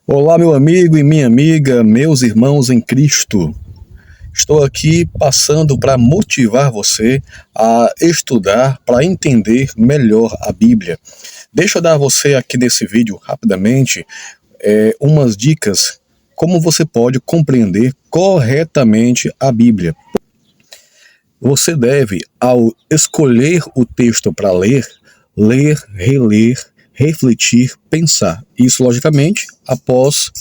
Olá, meu amigo e minha amiga, meus irmãos em Cristo. Estou aqui passando para motivar você a estudar, para entender melhor a Bíblia. Deixa eu dar a você aqui nesse vídeo, rapidamente, umas dicas como você pode compreender corretamente a Bíblia. Você deve, ao escolher o texto para ler, reler, refletir, pensar. Isso, logicamente, após,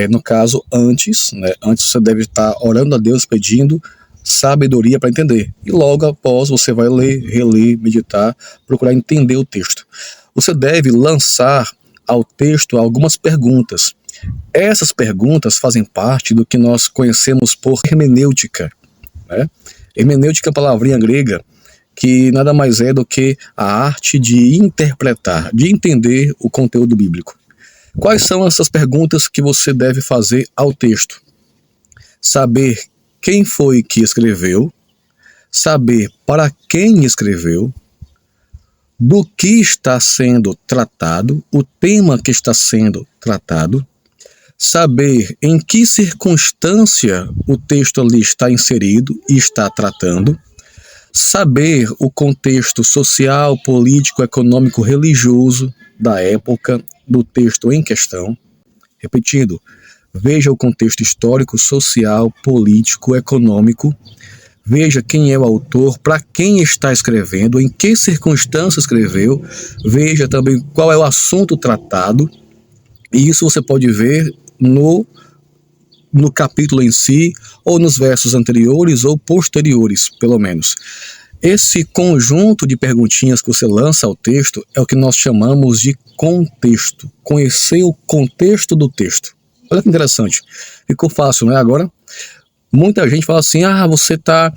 no caso, antes, né? Antes você deve estar orando a Deus, pedindo sabedoria para entender. E logo após você vai ler, reler, meditar, procurar entender o texto. Você deve lançar ao texto algumas perguntas. Essas perguntas fazem parte do que nós conhecemos por hermenêutica, né? Hermenêutica é uma palavrinha grega que nada mais é do que a arte de interpretar, de entender o conteúdo bíblico. Quais são essas perguntas que você deve fazer ao texto? Saber quem foi que escreveu, saber para quem escreveu, do que está sendo tratado, o tema que está sendo tratado, saber em que circunstância o texto ali está inserido e está tratando, saber o contexto social, político, econômico, religioso da época do texto em questão. Repetindo, veja o contexto histórico, social, político, econômico, veja quem é o autor, para quem está escrevendo, em que circunstância escreveu, veja também qual é o assunto tratado, e isso você pode ver no capítulo em si, ou nos versos anteriores ou posteriores, pelo menos. Esse conjunto de perguntinhas que você lança ao texto é o que nós chamamos de contexto. Conhecer o contexto do texto. Olha que interessante. Ficou fácil, não é? Agora, muita gente fala assim, você está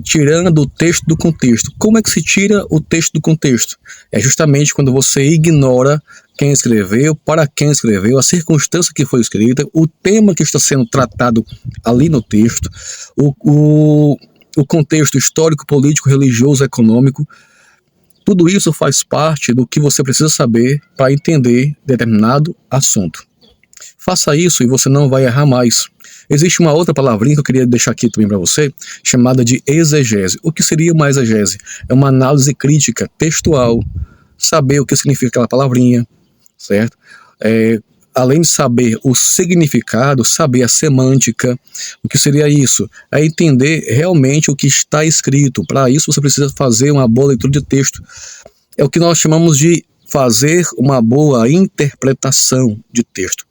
tirando o texto do contexto. Como é que se tira o texto do contexto? É justamente quando você ignora quem escreveu, para quem escreveu, a circunstância que foi escrita, o tema que está sendo tratado ali no texto, o contexto histórico, político, religioso, econômico. Tudo isso faz parte do que você precisa saber para entender determinado assunto. Faça isso e você não vai errar mais. Existe uma outra palavrinha que eu queria deixar aqui também para você, chamada de exegese. O que seria uma exegese? É uma análise crítica textual, saber o que significa aquela palavrinha, certo? Além de saber o significado, saber a semântica. O que seria isso? É entender realmente o que está escrito. Para isso você precisa fazer uma boa leitura de texto. É o que nós chamamos de fazer uma boa interpretação de texto.